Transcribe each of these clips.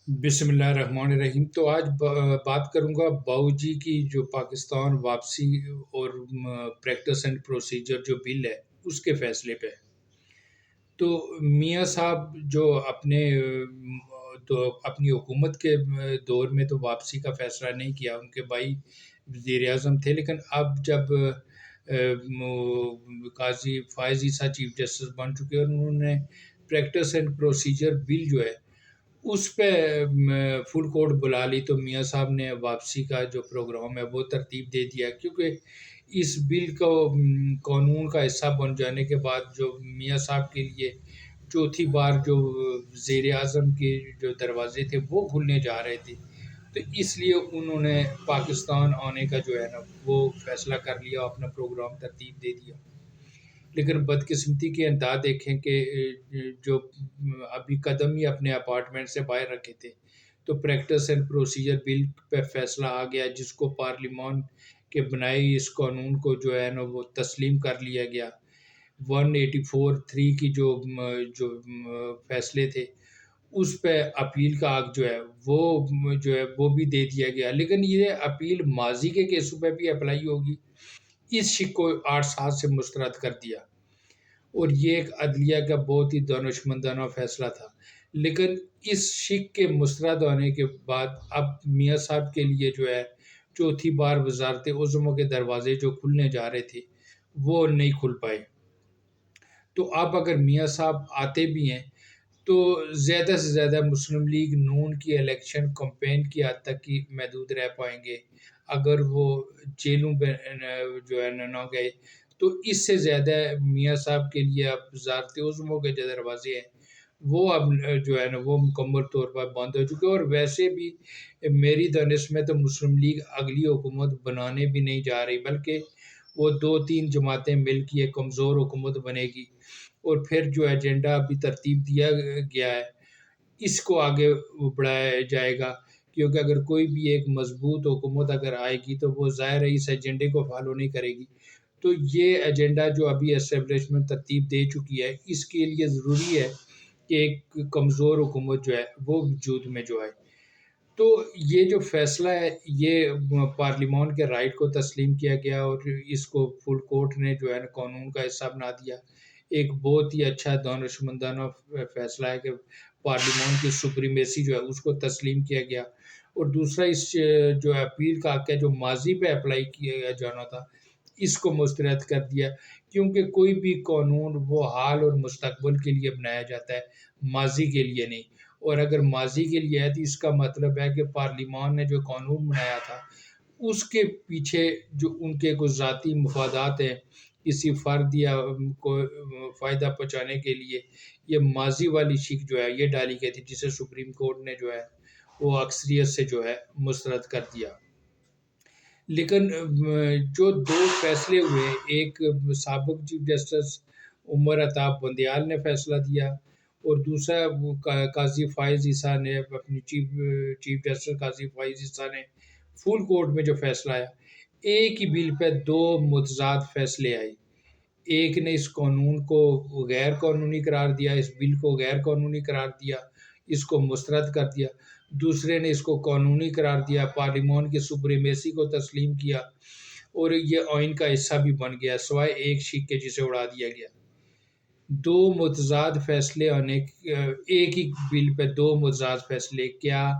بسم اللہ الرحمن الرحیم۔ تو آج بات کروں گا باؤ جی کی جو پاکستان واپسی اور پریکٹس اینڈ پروسیجر جو بل ہے اس کے فیصلے پہ۔ تو میاں صاحب جو تو اپنی حکومت کے دور میں تو واپسی کا فیصلہ نہیں کیا، ان کے بھائی وزیر اعظم تھے، لیکن اب جب قاضی فائز عیسیٰ چیف جسٹس بن چکے اور انہوں نے پریکٹس اینڈ پروسیجر بل جو ہے اس پہ فل کورٹ بلا لی، تو میاں صاحب نے واپسی کا جو پروگرام ہے وہ ترتیب دے دیا، کیونکہ اس بل کو قانون کا حصہ بن جانے کے بعد جو میاں صاحب کے لیے چوتھی بار جو وزیر اعظم کے جو دروازے تھے وہ کھلنے جا رہے تھے، تو اس لیے انہوں نے پاکستان آنے کا جو ہے نا وہ فیصلہ کر لیا، اپنا پروگرام ترتیب دے دیا۔ لیکن بدقسمتی کے انتہا دیکھیں کہ جو ابھی قدم ہی اپنے اپارٹمنٹ سے باہر رکھے تھے، تو پریکٹس اینڈ پروسیجر بل پہ فیصلہ آ گیا، جس کو پارلیمان کے بنائی اس قانون کو جو ہے نا وہ تسلیم کر لیا گیا۔ 184(3) کی جو فیصلے تھے اس پہ اپیل کا حق جو ہے وہ بھی دے دیا گیا، لیکن یہ اپیل ماضی کے کیسوں پہ بھی اپلائی ہوگی، اس شک کو 8 سال سے مسترد کر دیا، اور یہ ایک عدلیہ کا بہت ہی دانشمندانہ فیصلہ تھا۔ لیکن اس شک کے مسترد ہونے کے بعد اب میاں صاحب کے لیے جو ہے چوتھی بار وزارت عظمیٰ کے دروازے جو کھلنے جا رہے تھے وہ نہیں کھل پائے۔ تو اب اگر میاں صاحب آتے بھی ہیں تو زیادہ سے زیادہ مسلم لیگ نون کی الیکشن کمپین کی حد تک ہی محدود رہ پائیں گے، اگر وہ جیلوں میں جو ہے نہ گئے، تو اس سے زیادہ میاں صاحب کے لیے اب وزارت عظمیٰ کے جو دروازے ہیں وہ اب جو ہے نا وہ مکمل طور پر بند ہو چکے، اور ویسے بھی میری دانش میں تو مسلم لیگ اگلی حکومت بنانے بھی نہیں جا رہی، بلکہ وہ 2-3 جماعتیں مل کے ایک کمزور حکومت بنے گی، اور پھر جو ایجنڈا ابھی ترتیب دیا گیا ہے اس کو آگے بڑھایا جائے گا، کیونکہ اگر کوئی بھی ایک مضبوط حکومت اگر آئے گی تو وہ ظاہر ہے اس ایجنڈے کو فالو نہیں کرے گی۔ تو یہ ایجنڈا جو ابھی اسٹیبلشمنٹ ترتیب دے چکی ہے، اس کے لیے ضروری ہے کہ ایک کمزور حکومت جو ہے وہ وجود میں جو آئے۔ تو یہ جو فیصلہ ہے یہ پارلیمان کے رائٹ کو تسلیم کیا گیا، اور اس کو فل کورٹ نے جو ہے نا قانون کا حصہ بنا دیا۔ ایک بہت ہی اچھا دانشمندانہ فیصلہ ہے کہ پارلیمان کی سپریمیسی جو ہے اس کو تسلیم کیا گیا، اور دوسرا اس جو اپیل کا حق ہے جو ماضی پہ اپلائی کیا جانا تھا اس کو مسترد کر دیا، کیونکہ کوئی بھی قانون وہ حال اور مستقبل کے لیے بنایا جاتا ہے، ماضی کے لیے نہیں، اور اگر ماضی کے لیے ہے تو اس کا مطلب ہے کہ پارلیمان نے جو قانون بنایا تھا اس کے پیچھے جو ان کے کچھ ذاتی مفادات ہیں کسی فرد یا کو فائدہ پہنچانے کے لیے، یہ ماضی والی شک جو ہے یہ ڈالی گئی تھی، جسے سپریم کورٹ نے جو ہے وہ اکثریت سے جو ہے مسترد کر دیا۔ لیکن جو 2 فیصلے ہوئے، ایک سابق چیف جسٹس عمر عطا بندیال نے فیصلہ دیا، اور دوسرا قاضی فائز عیسیٰ نے اپنی چیف جسٹس قاضی فائز عیسیٰ نے فل کورٹ میں جو فیصلہ آیا، ایک ہی بل پہ 2 متضاد فیصلے آئے۔ ایک نے اس قانون کو غیر قانونی قرار دیا، اس بل کو غیر قانونی قرار دیا، اس کو مسترد کر دیا، دوسرے نے اس کو قانونی قرار دیا، پارلیمان کی سپریمیسی کو تسلیم کیا، اور یہ آئین کا حصہ بھی بن گیا، سوائے ایک شک کے جسے اڑا دیا گیا۔ 2 متضاد فیصلے ایک ہی بل پہ 2 متضاد فیصلے، کیا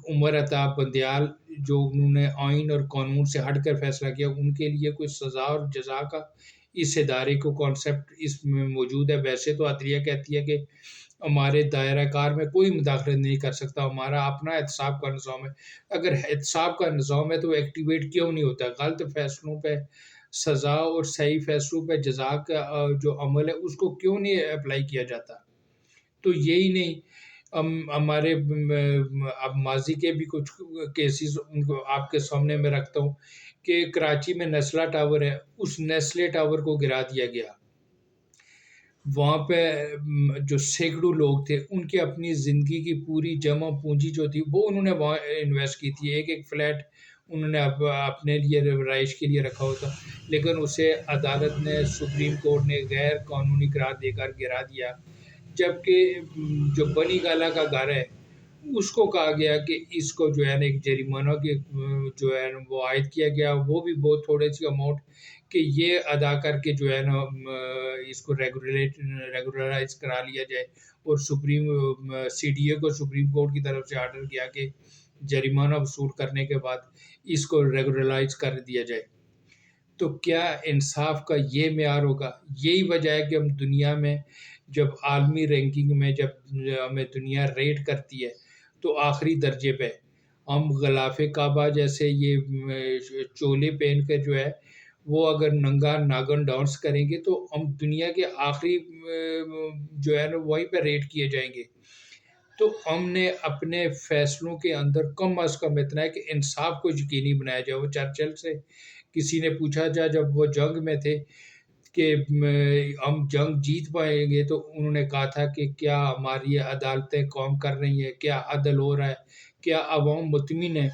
عمر عطا بندیال جو انہوں نے آئین اور قانون سے ہٹ کر فیصلہ کیا ان کے لیے کوئی سزا اور جزا کا اس ادارے کو کانسیپٹ اس میں موجود ہے؟ ویسے تو عدلیہ کہتی ہے کہ ہمارے دائرہ کار میں کوئی مداخلت نہیں کر سکتا، ہمارا اپنا احتساب کا نظام ہے۔ اگر احتساب کا نظام ہے تو ایکٹیویٹ کیوں نہیں ہوتا؟ غلط فیصلوں پہ سزا اور صحیح فیصلوں پہ جزا کا جو عمل ہے اس کو کیوں نہیں اپلائی کیا جاتا؟ تو یہی نہیں، ہمارے اب ماضی کے بھی کچھ کیسز ان کو آپ کے سامنے میں رکھتا ہوں کہ کراچی میں نیسلا ٹاور ہے، اس نیسلے ٹاور کو گرا دیا گیا۔ وہاں پہ جو سینکڑوں لوگ تھے ان کے اپنی زندگی کی پوری جمع پونجی جو تھی وہ انہوں نے وہاں انویسٹ کی تھی، ایک فلیٹ انہوں نے اپنے لیے رہائش کے لیے رکھا ہوتا، لیکن اسے عدالت نے سپریم کورٹ نے غیر قانونی قرار دے کر گرا دیا۔ جبکہ جو بنی گالا کا گھر ہے اس کو کہا گیا کہ اس کو جو ہے نا ایک جریمانہ کی جو ہے نا وہ عائد کیا گیا، وہ بھی بہت تھوڑے سی اماؤنٹ، کہ یہ ادا کر کے جو ہے نا اس کو ریگولرائز کرا لیا جائے، اور سی ڈی اے کو سپریم کورٹ کی طرف سے آرڈر کیا کہ جریمانہ وصول کرنے کے بعد اس کو ریگولرائز کر دیا جائے۔ تو کیا انصاف کا یہ معیار ہوگا؟ یہی وجہ ہے کہ ہم دنیا میں جب عالمی رینکنگ میں جب ہمیں دنیا ریٹ کرتی ہے تو آخری درجے پہ ہم غلاف کعبہ جیسے یہ چولے پہن کے جو ہے وہ اگر ننگا ناگن ڈانس کریں گے تو ہم دنیا کے آخری جو ہے نا وہیں پہ ریٹ کیے جائیں گے۔ تو ہم نے اپنے فیصلوں کے اندر کم از کم اتنا ہے کہ انصاف کو یقینی بنایا جائے۔ وہ چرچل سے کسی نے پوچھا جا جب وہ جنگ میں تھے کہ ہم جنگ جیت پائیں گے، تو انہوں نے کہا تھا کہ کیا ہماری عدالتیں کام کر رہی ہیں، کیا عدل ہو رہا ہے، کیا عوام مطمئن ہے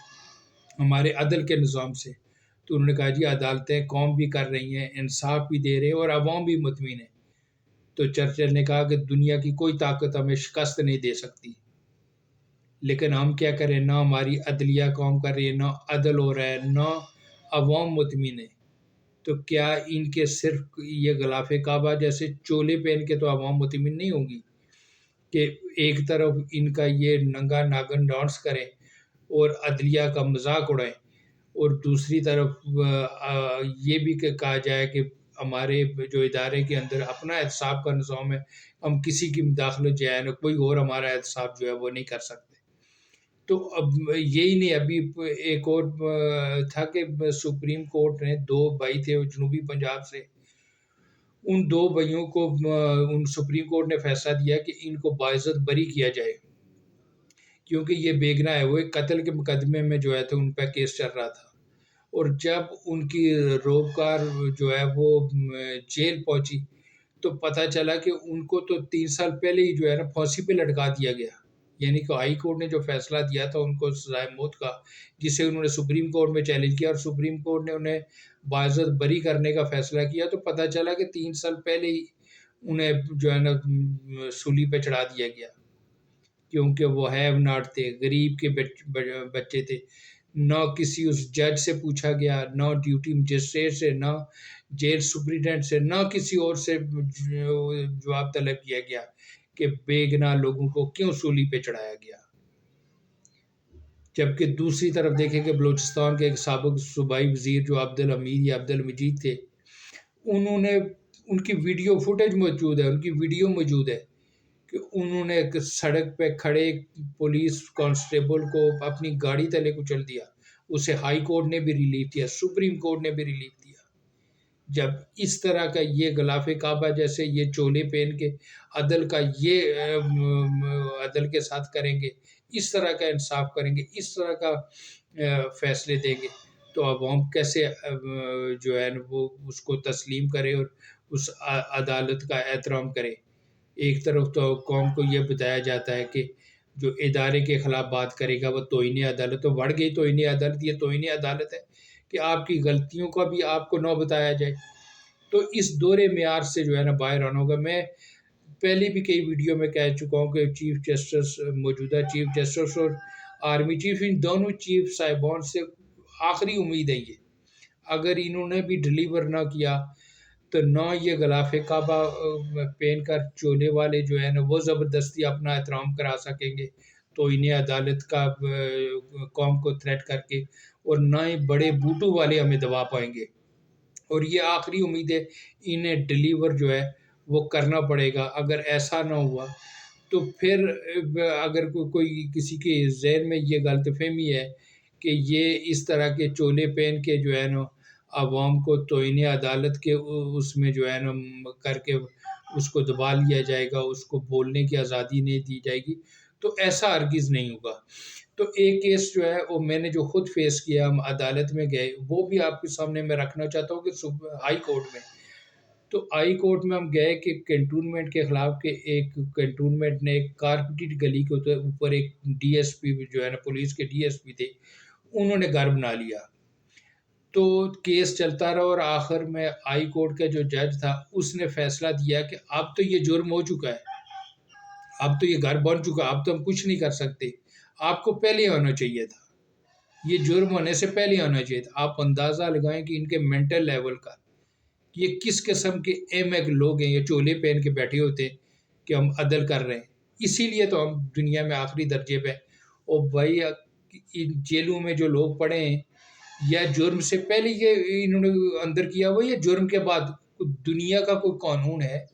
ہمارے عدل کے نظام سے؟ تو انہوں نے کہا جی عدالتیں کام بھی کر رہی ہیں، انصاف بھی دے رہے ہیں، اور عوام بھی مطمئن ہے۔ تو چرچل نے کہا کہ دنیا کی کوئی طاقت ہمیں شکست نہیں دے سکتی، لیکن ہم کیا کریں، نہ ہماری عدلیہ کام کر رہی ہے، نہ عدل ہو رہا ہے، نہ عوام مطمئن ہے۔ تو کیا ان کے صرف یہ غلاف کعبہ جیسے چولے پہن کے تو عوام مطمئن نہیں ہوں گی کہ ایک طرف ان کا یہ ننگا ناگن ڈانس کریں اور عدلیہ کا مذاق اڑائیں، اور دوسری طرف یہ بھی کہا جائے کہ ہمارے جو ادارے کے اندر اپنا احتساب کا نظام ہے، ہم کسی کی مداخلت جو ہے نا کوئی اور ہمارا احتساب جو ہے وہ نہیں کر سکتے۔ تو اب یہی نہیں، ابھی ایک اور تھا کہ سپریم کورٹ نے دو بھائی تھے جنوبی پنجاب سے، ان دو بھائیوں کو ان سپریم کورٹ نے فیصلہ دیا کہ ان کو باعزت بری کیا جائے، کیونکہ یہ بے گناہ ہے۔ وہ ایک قتل کے مقدمے میں جو ہے تو ان پہ کیس چل رہا تھا، اور جب ان کی روکار جو ہے وہ جیل پہنچی تو پتہ چلا کہ ان کو تو 3 سال پہلے ہی جو ہے نا پھانسی پہ لٹکا دیا گیا، یعنی کہ ہائی کورٹ نے جو فیصلہ دیا تھا ان کو سزائے موت کا، جسے انہوں نے سپریم کورٹ میں چیلنج کیا، اور سپریم کورٹ نے انہیں باعزت بری کرنے کا فیصلہ کیا، تو پتہ چلا کہ 3 سال پہلے ہی انہیں جو ہے نا سولی پہ چڑھا دیا گیا، کیونکہ وہ ہیو ناٹ تھے، غریب کے بچے تھے۔ نہ کسی اس جج سے پوچھا گیا، نہ ڈیوٹی مجسٹریٹ سے، نہ جیل سپرنٹینڈنٹ سے، نہ کسی اور سے جواب طلب کیا گیا کہ بے گناہ لوگوں کو کیوں سولی پہ چڑھایا گیا۔ جبکہ دوسری طرف دیکھیں کہ بلوچستان کے ایک سابق صوبائی وزیر جو عبدالحمید یا عبدالمجید تھے، انہوں نے، ان کی ویڈیو فوٹیج موجود ہے، ان کی ویڈیو موجود ہے کہ انہوں نے ایک سڑک پہ کھڑے پولیس کانسٹیبل کو اپنی گاڑی تلے کچل دیا، اسے ہائی کورٹ نے بھی ریلیف دیا، سپریم کورٹ نے بھی ریلیف دیا۔ جب اس طرح کا یہ غلاف کعبہ جیسے یہ چولے پہن کے عدل کا یہ عدل کے ساتھ کریں گے، اس طرح کا انصاف کریں گے، اس طرح کا فیصلے دیں گے، تو عوام کیسے جو ہے وہ اس کو تسلیم کرے اور اس عدالت کا احترام کرے؟ ایک طرف تو قوم کو یہ بتایا جاتا ہے کہ جو ادارے کے خلاف بات کرے گا وہ توہین عدالت، تو بڑھ گئی توہین عدالت، یہ توہین عدالت ہے کہ آپ کی غلطیوں کا بھی آپ کو نہ بتایا جائے۔ تو اس دورے معیار سے جو ہے نا باہر آنا ہوگا۔ میں پہلے بھی کئی ویڈیو میں کہہ چکا ہوں کہ چیف جسٹس، موجودہ چیف جسٹس اور آرمی چیف، ان دونوں چیف صاحبان سے آخری امید ہے یہ، اگر انہوں نے بھی ڈلیور نہ کیا تو نہ یہ غلاف کعبہ پہن کر چولے والے جو ہے نا وہ زبردستی اپنا احترام کرا سکیں گے تو انہیں عدالت کا قوم کو تھریٹ کر کے، اور نہ ہی بڑے بوٹو والے ہمیں دبا پائیں گے۔ اور یہ آخری امید ہے، انہیں ڈلیور جو ہے وہ کرنا پڑے گا۔ اگر ایسا نہ ہوا تو پھر اگر کوئی کسی کے ذہن میں یہ غلط فہمی ہے کہ یہ اس طرح کے چولے پہن کے جو ہے نا عوام کو توہین عدالت کے اس میں جو ہے نا کر کے اس کو دبا لیا جائے گا، اس کو بولنے کی آزادی نہیں دی جائے گی، تو ایسا ہرگز نہیں ہوگا۔ تو ایک کیس جو ہے وہ میں نے جو خود فیس کیا، ہم عدالت میں گئے، وہ بھی آپ کے سامنے میں رکھنا چاہتا ہوں کہ ہائی کورٹ میں، تو ہائی کورٹ میں ہم گئے کہ کنٹونمنٹ کے خلاف، کہ ایک کنٹونمنٹ نے ایک کارپیٹڈ گلی کے اوپر ایک ڈی ایس پی جو ہے نا پولیس کے ڈی ایس پی تھے، انہوں نے گھر بنا لیا۔ تو کیس چلتا رہا، اور آخر میں ہائی کورٹ کا جو جج تھا اس نے فیصلہ دیا کہ اب تو یہ جرم ہو چکا ہے، اب تو یہ گھر بن چکا، اب تو ہم کچھ نہیں کر سکتے، آپ کو پہلے ہونا چاہیے تھا، یہ جرم ہونے سے پہلے ہونا چاہیے تھا۔ آپ اندازہ لگائیں کہ ان کے مینٹل لیول کا، یہ کس قسم کے ایم ایک لوگ ہیں، یہ چولے پہن کے بیٹھے ہوتے ہیں کہ ہم عدل کر رہے ہیں۔ اسی لیے تو ہم دنیا میں آخری درجے پہ۔ اور بھائی ان جیلوں میں جو لوگ پڑے ہیں، یا جرم سے پہلے یہ انہوں نے اندر کیا ہوا، یا جرم کے بعد، دنیا کا کوئی قانون ہے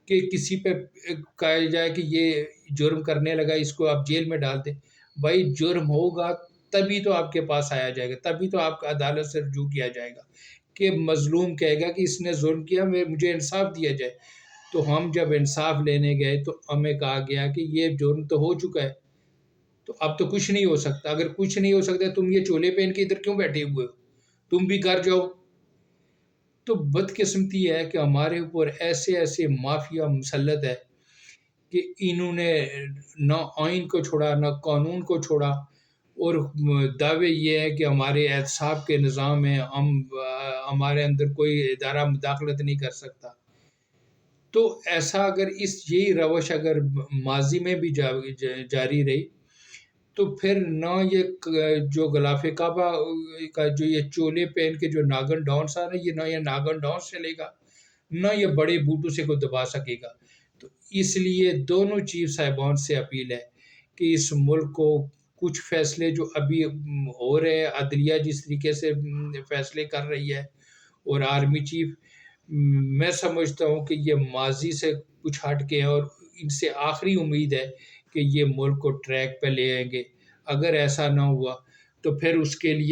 کہ کسی پہ کہا جائے کہ یہ جرم کرنے لگا اس کو آپ جیل میں ڈال دیں؟ بھائی جرم ہوگا تبھی تو آپ کے پاس آیا جائے گا، تبھی تو آپ کا عدالت سے رجوع کیا جائے گا، کہ مظلوم کہے گا کہ اس نے ظلم کیا، مجھے انصاف دیا جائے۔ تو ہم جب انصاف لینے گئے تو ہمیں کہا گیا کہ یہ جرم تو ہو چکا ہے، تو اب تو کچھ نہیں ہو سکتا۔ اگر کچھ نہیں ہو سکتا تم یہ چولے پہن کے ادھر کیوں بیٹھے ہوئے ہو؟ تم بھی گھر جاؤ۔ تو بدقسمتی ہے کہ ہمارے اوپر ایسے ایسے مافیا مسلط ہے کہ انہوں نے نہ آئین کو چھوڑا، نہ قانون کو چھوڑا، اور دعوے یہ ہے کہ ہمارے احتساب کے نظام ہیں، ہمارے اندر کوئی ادارہ مداخلت نہیں کر سکتا۔ تو ایسا اگر یہی روش اگر ماضی میں بھی جاری رہی تو پھر نہ یہ جو غلاف کعبہ کا جو یہ چولے پہن کے جو ناگن ڈانس آ رہا ہے، یہ نہ یہ ناگن ڈانس چلے گا، نہ یہ بڑے بوٹوں سے کوئی دبا سکے گا۔ تو اس لیے دونوں چیف صاحبان سے اپیل ہے کہ اس ملک کو کچھ فیصلے جو ابھی ہو رہے ہیں، عدلیہ جس طریقے سے فیصلے کر رہی ہے، اور آرمی چیف، میں سمجھتا ہوں کہ یہ ماضی سے کچھ ہٹ کے، اور ان سے آخری امید ہے کہ یہ ملک کو ٹریک پہ لے آئیں گے۔ اگر ایسا نہ ہوا تو پھر اس کے لیے